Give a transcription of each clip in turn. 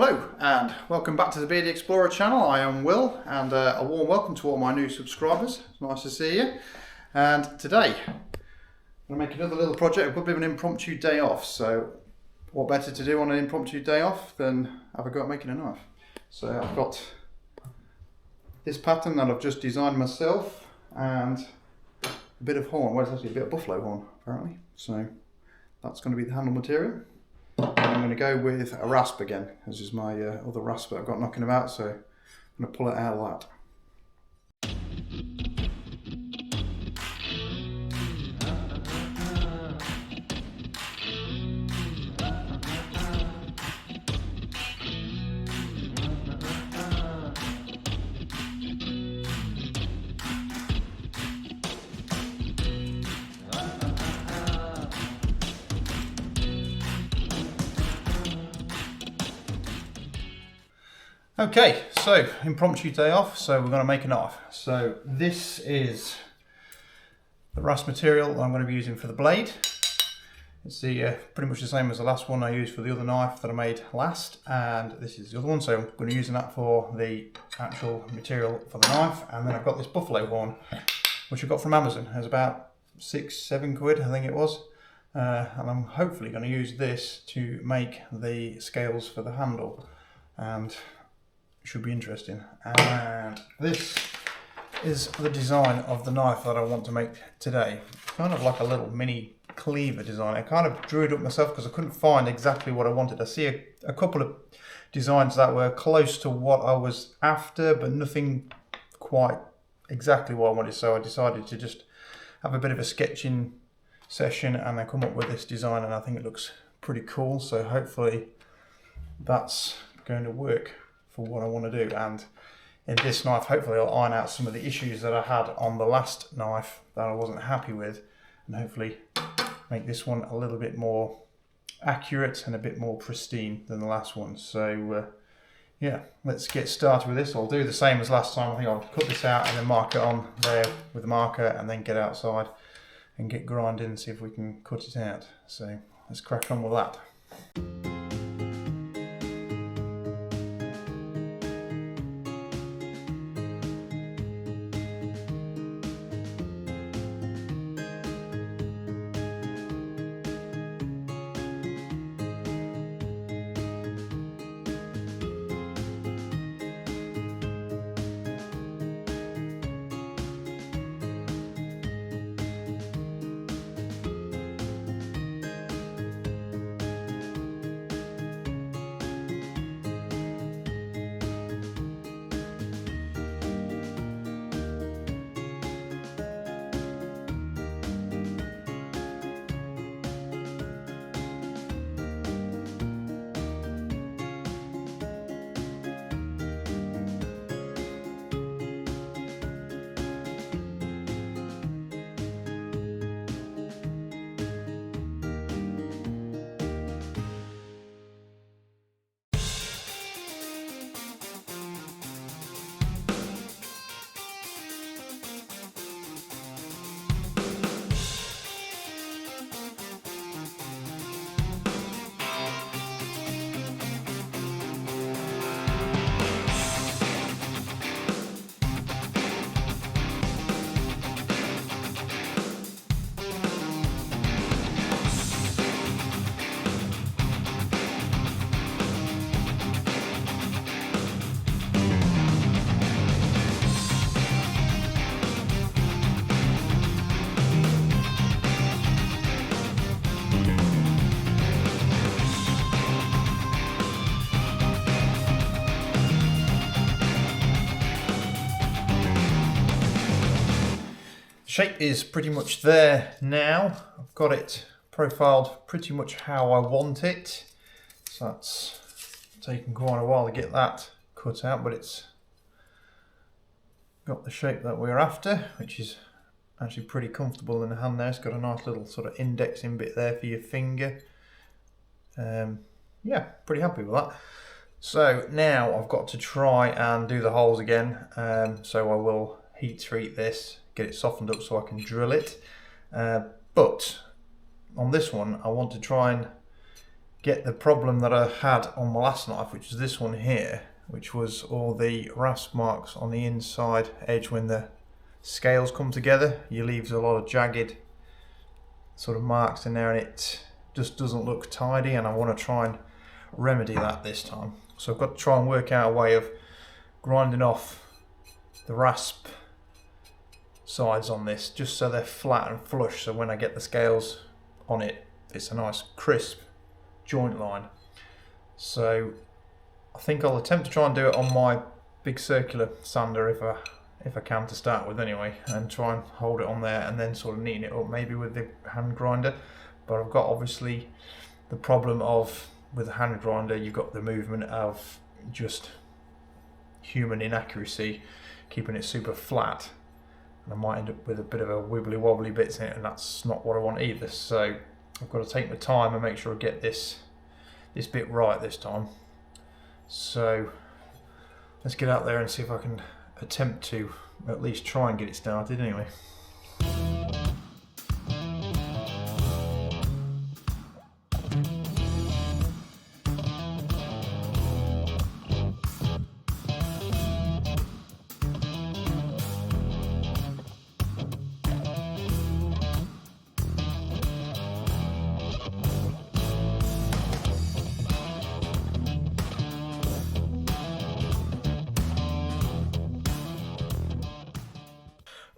Hello and welcome back to the Beardy Explorer channel. I am Will and a warm welcome to all my new subscribers. It's nice to see you. And today I'm going to make another little project. I've got a bit of an impromptu day off, so what better to do on an impromptu day off than have a go at making a knife. So I've got this pattern that I've just designed myself and a bit of horn. Well, it's actually a bit of buffalo horn apparently. So that's going to be the handle material. I'm going to go with a rasp again. This is my other rasp that I've got knocking about, so I'm going to pull it out of that. Okay, so impromptu day off, so we're going to make a knife. So this is the rasp material that I'm going to be using for the blade. It's pretty much the same as the last one I used for the other knife that I made last, and this is the other one, so I'm going to be using that for the actual material for the knife. And then I've got this buffalo horn, which I got from Amazon. It's about £6-7 quid, I think it was. And I'm hopefully going to use this to make the scales for the handle. And should be interesting. And this is the design of the knife that I want to make today. Kind of like a little mini cleaver design. I kind of drew it up myself because I couldn't find exactly what I wanted. I see a couple of designs that were close to what I was after, but nothing quite exactly what I wanted. So I decided to just have a bit of a sketching session and then come up with this design, and I think it looks pretty cool. So hopefully that's going to work for what I want to do. And in this knife, hopefully I'll iron out some of the issues that I had on the last knife that I wasn't happy with, and hopefully make this one a little bit more accurate and a bit more pristine than the last one. So yeah, let's get started with this. I'll do the same as last time. I think I'll cut this out and then mark it on there with the marker, and then get outside and get grinding and see if we can cut it out. So let's crack on with that. Shape is pretty much there now. I've got it profiled pretty much how I want it. So that's taken quite a while to get that cut out, but it's got the shape that we're after, which is actually pretty comfortable in the hand there. It's got a nice little sort of indexing bit there for your finger. Yeah, pretty happy with that. So now I've got to try and do the holes again. So I will heat treat this, get it softened up so I can drill it. But on this one, I want to try and get the problem that I had on my last knife, which is this one here, which was all the rasp marks on the inside edge when the scales come together. You leaves a lot of jagged sort of marks in there and it just doesn't look tidy, and I want to try and remedy that this time. So I've got to try and work out a way of grinding off the rasp sides on this just so they're flat and flush, so when I get the scales on it, it's a nice crisp joint line. So I think I'll attempt to try and do it on my big circular sander if I can to start with anyway, and try and hold it on there and then sort of neaten it up maybe with the hand grinder. But I've got obviously the problem of with the hand grinder you've got the movement of just human inaccuracy keeping it super flat, and I might end up with a bit of a wibbly wobbly bits in it, and that's not what I want either. So I've got to take my time and make sure I get this bit right this time. So let's get out there and see if I can attempt to at least try and get it started anyway.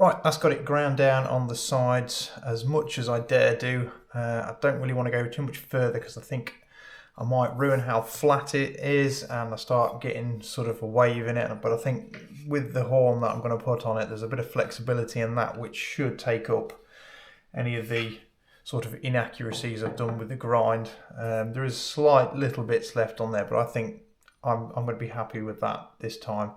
Right, that's got it ground down on the sides as much as I dare do. I don't really want to go too much further because I think I might ruin how flat it is and I start getting sort of a wave in it. But I think with the horn that I'm going to put on it, there's a bit of flexibility in that which should take up any of the sort of inaccuracies I've done with the grind. There is slight little bits left on there, but I think I'm going to be happy with that this time,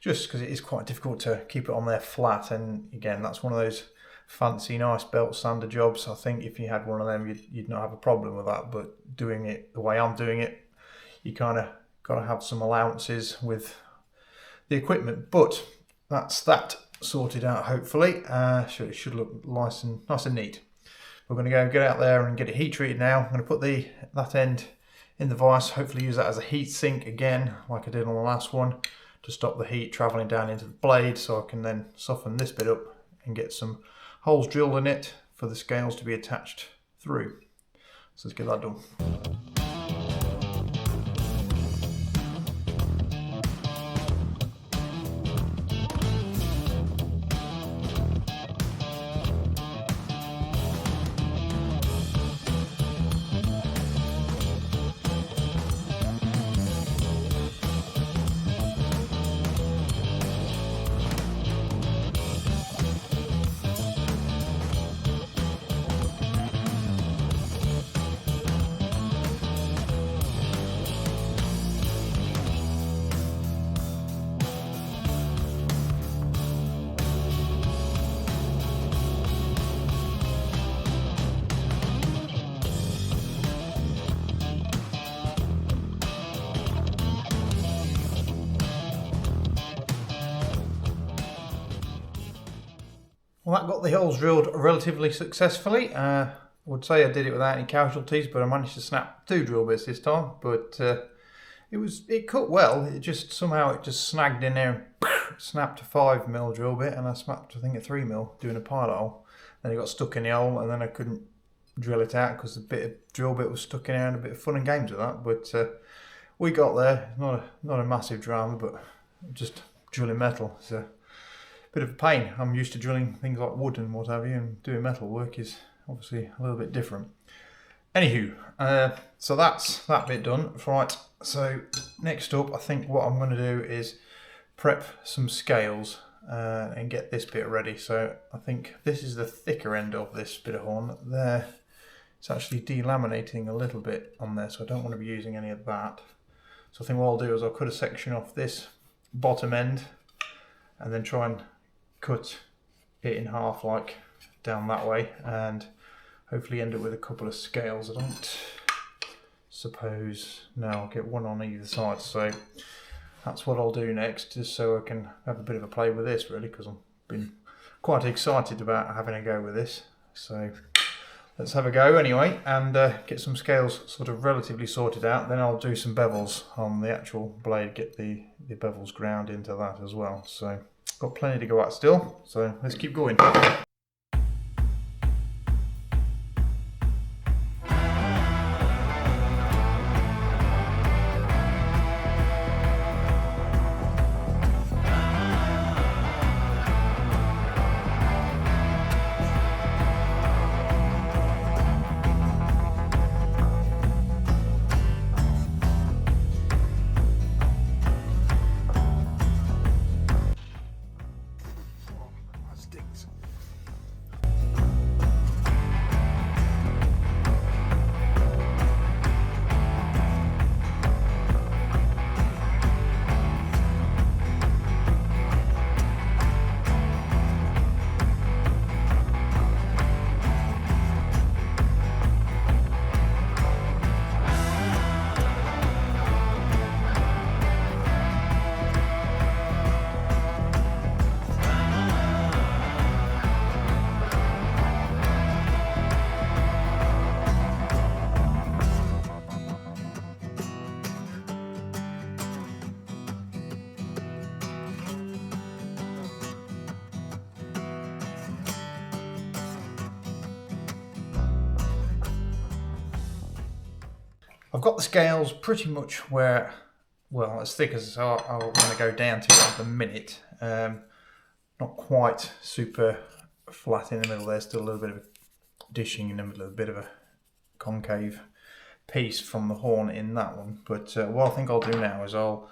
just because it is quite difficult to keep it on there flat. And again, that's one of those fancy nice belt sander jobs. I think if you had one of them you'd not have a problem with that, but doing it the way I'm doing it, you kind of got to have some allowances with the equipment. But that's that sorted out hopefully. It should look nice and neat. We're going to go get out there and get it heat treated now. I'm going to put that end in the vise, hopefully use that as a heat sink again like I did on the last one, to stop the heat travelling down into the blade, so I can then soften this bit up and get some holes drilled in it for the scales to be attached through. So let's get that done. Well, that got the holes drilled relatively successfully. I would say I did it without any casualties, but I managed to snap 2 drill bits this time. But it cut well. It just somehow snagged in there and snapped a 5mm drill bit, and I snapped I think a 3mm doing a pilot hole. Then it got stuck in the hole, and then I couldn't drill it out because the bit of drill bit was stuck in there, and a bit of fun and games with that. But we got there. Not a massive drama, but just drilling metal. So. Bit of a pain. I'm used to drilling things like wood and what have you, and doing metal work is obviously a little bit different. Anywho, so that's that bit done. Right, so next up I think what I'm going to do is prep some scales and get this bit ready. So I think this is the thicker end of this bit of horn. There, it's actually delaminating a little bit on there, so I don't want to be using any of that. So I think what I'll do is I'll cut a section off this bottom end and then try and cut it in half like down that way, and hopefully end up with a couple of scales. I don't suppose, no, I'll get one on either side. So that's what I'll do next, just so I can have a bit of a play with this really, because I've been quite excited about having a go with this. So let's have a go anyway and get some scales sort of relatively sorted out. Then I'll do some bevels on the actual blade, get the bevels ground into that as well. So got plenty to go at still, so let's keep going. I've got the scales pretty much where, well, as thick as I want to go down to at the minute. Not quite super flat in the middle. There's still a little bit of dishing in the middle, a bit of a concave piece from the horn in that one. But what I think I'll do now is I'll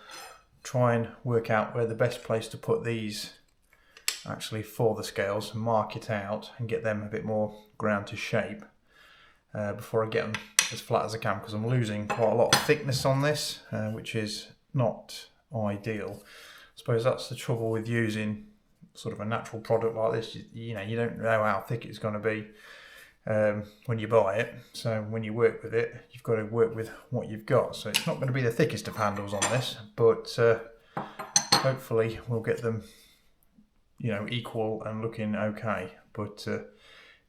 try and work out where the best place to put these actually for the scales, mark it out and get them a bit more ground to shape before I get them as flat as I can, because I'm losing quite a lot of thickness on this, which is not ideal. I suppose that's the trouble with using sort of a natural product like this. You know, you don't know how thick it's going to be when you buy it, so when you work with it, you've got to work with what you've got. So it's not going to be the thickest of handles on this, but hopefully we'll get them, you know, equal and looking okay. But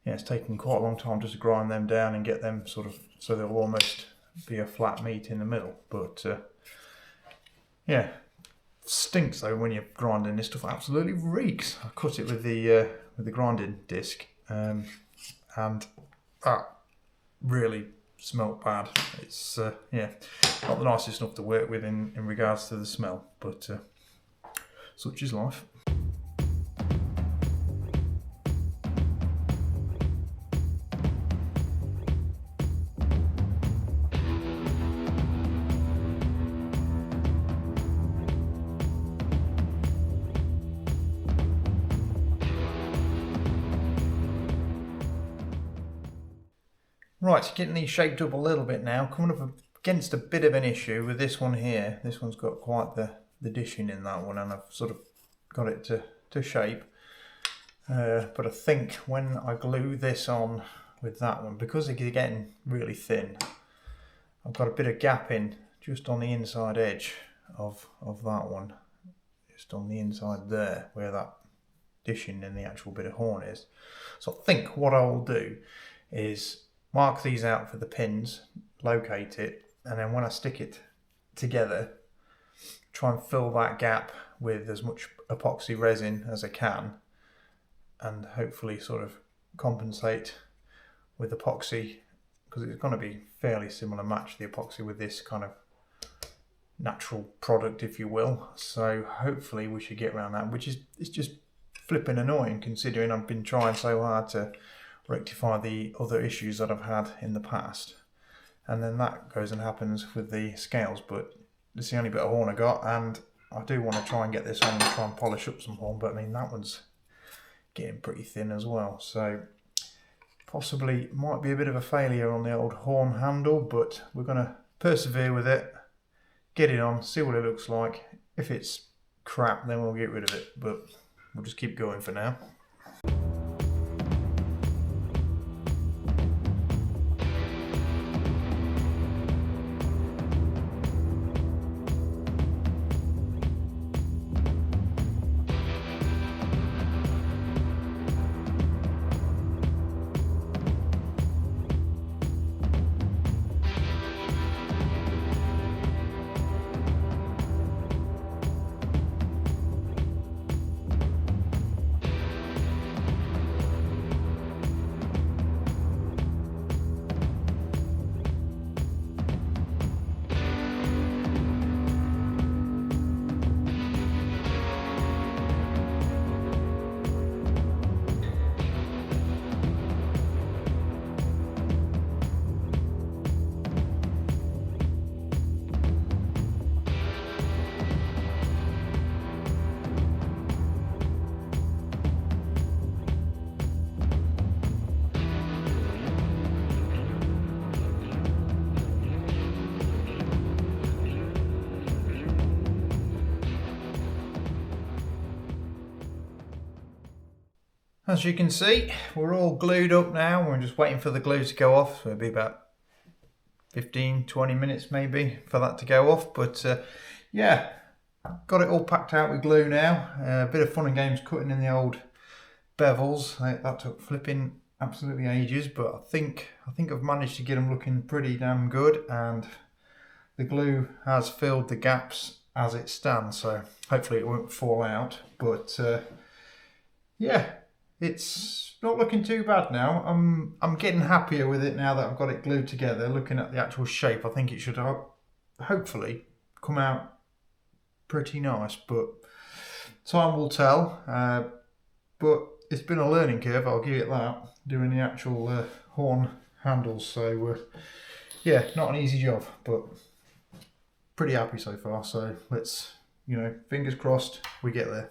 yeah, it's taken quite a long time just to grind them down and get them sort of so they'll almost be a flat meat in the middle. But yeah, stinks though when you're grinding this stuff. Absolutely reeks. I cut it with the grinding disc, and that really smelt bad. It's yeah, not the nicest stuff to work with in regards to the smell, but such is life. Right, getting these shaped up a little bit now, coming up against a bit of an issue with this one here. This one's got quite the dishing in that one, and I've sort of got it to shape. But I think when I glue this on with that one, because it's getting really thin, I've got a bit of gap in just on the inside edge of that one. Just on the inside there, where that dishing in the actual bit of horn is. So I think what I will do is mark these out for the pins, locate it, and then when I stick it together, try and fill that gap with as much epoxy resin as I can, and hopefully sort of compensate with epoxy, because it's going to be fairly similar match, the epoxy with this kind of natural product, if you will. So hopefully we should get around that, which is, it's just flipping annoying considering I've been trying so hard to rectify the other issues that I've had in the past, and then that goes and happens with the scales. But it's the only bit of horn I got, and I do want to try and get this on and try and polish up some horn, but I mean that one's getting pretty thin as well, so possibly might be a bit of a failure on the old horn handle, but we're going to persevere with it, get it on, see what it looks like. If it's crap, then we'll get rid of it, but we'll just keep going for now. As you can see, we're all glued up now. We're just waiting for the glue to go off. So it'll be about 15-20 minutes maybe for that to go off. But yeah, got it all packed out with glue now. A bit of fun and games cutting in the old bevels. That took flipping absolutely ages, but I think I've managed to get them looking pretty damn good, and the glue has filled the gaps as it stands, so hopefully it won't fall out. But yeah, it's not looking too bad now. I'm getting happier with it now that I've got it glued together. Looking at the actual shape, I think it should hopefully come out pretty nice, but time will tell. But it's been a learning curve, I'll give it that, doing the actual horn handles. So yeah, not an easy job, but pretty happy so far. So let's, fingers crossed we get there.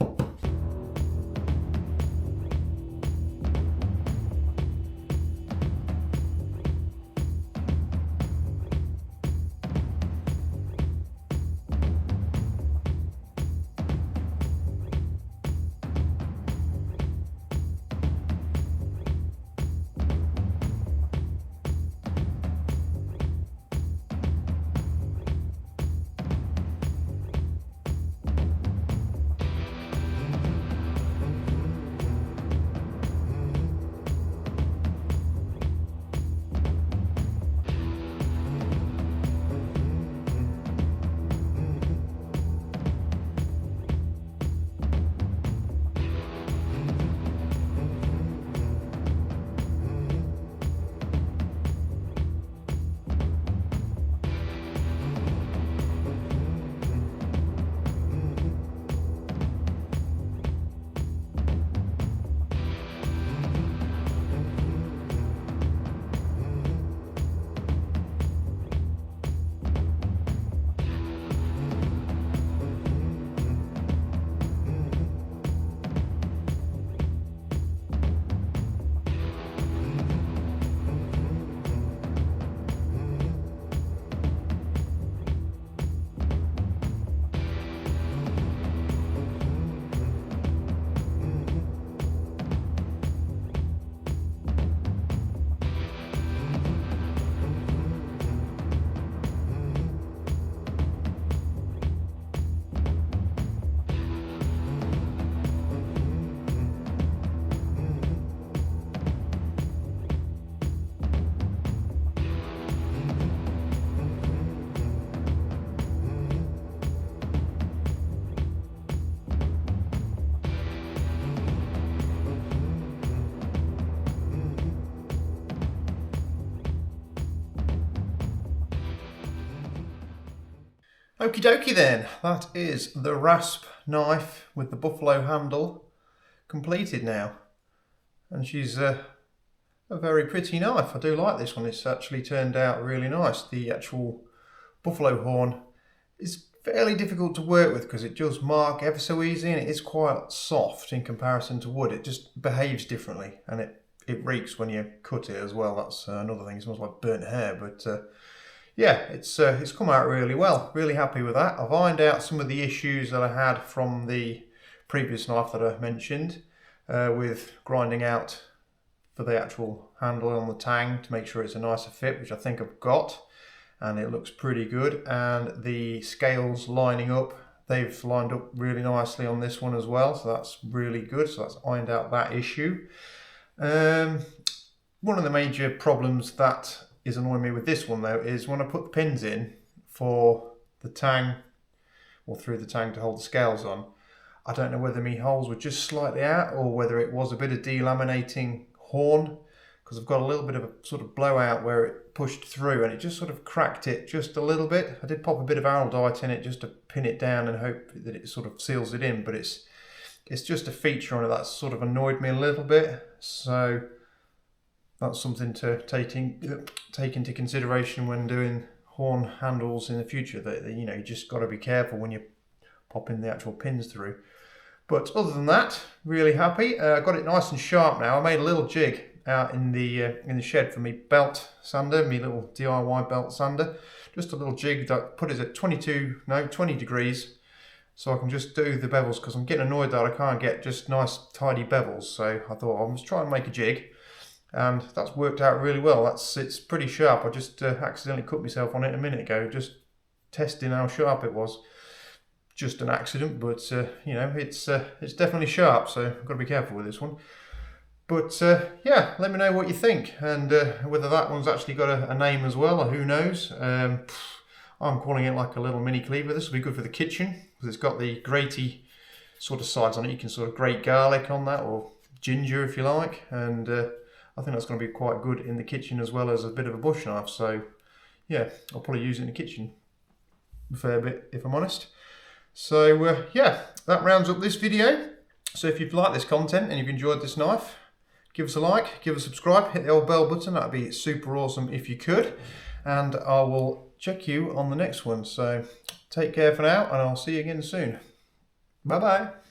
Okie dokie then, that is the rasp knife with the buffalo handle completed now. And she's a very pretty knife. I do like this one. It's actually turned out really nice. The actual buffalo horn is fairly difficult to work with because it does mark ever so easy, and it is quite soft in comparison to wood. It just behaves differently, and it reeks when you cut it as well. That's another thing. It smells like burnt hair, but yeah, it's come out really well. Really happy with that. I've ironed out some of the issues that I had from the previous knife that I mentioned with grinding out for the actual handle on the tang to make sure it's a nicer fit, which I think I've got, and it looks pretty good. And the scales lining up, they've lined up really nicely on this one as well, so that's really good. So that's ironed out that issue. One of the major problems that is annoying me with this one though is when I put the pins in for the tang, or through the tang to hold the scales on, I don't know whether my holes were just slightly out or whether it was a bit of delaminating horn, because I've got a little bit of a sort of blowout where it pushed through and it just sort of cracked it just a little bit. I did pop a bit of araldite in it just to pin it down and hope that it sort of seals it in, but it's just a feature on it that's sort of annoyed me a little bit. So that's something to take into consideration when doing horn handles in the future, that you just got to be careful when you pop in the actual pins through. But other than that, really happy. I got it nice and sharp now. I made a little jig out in the shed for me belt sander, my little DIY belt sander. Just a little jig that put it at 20 degrees, so I can just do the bevels, because I'm getting annoyed that I can't get just nice tidy bevels. So I thought I must try and make a jig, and that's worked out really well. It's pretty sharp. I just accidentally cut myself on it a minute ago, just testing how sharp it was. Just an accident, but you know, it's definitely sharp, so I've got to be careful with this one. But yeah, let me know what you think, and whether that one's actually got a name as well, or who knows. I'm calling it like a little mini cleaver. This will be good for the kitchen, because it's got the graty sort of sides on it. You can sort of grate garlic on that, or ginger if you like, and I think that's going to be quite good in the kitchen as well as a bit of a bush knife. So yeah, I'll probably use it in the kitchen a fair bit, if I'm honest. So yeah, that rounds up this video. So if you've liked this content and you've enjoyed this knife, give us a like, give us a subscribe, hit the old bell button. That'd be super awesome if you could. And I will check you on the next one. So take care for now, and I'll see you again soon. Bye bye.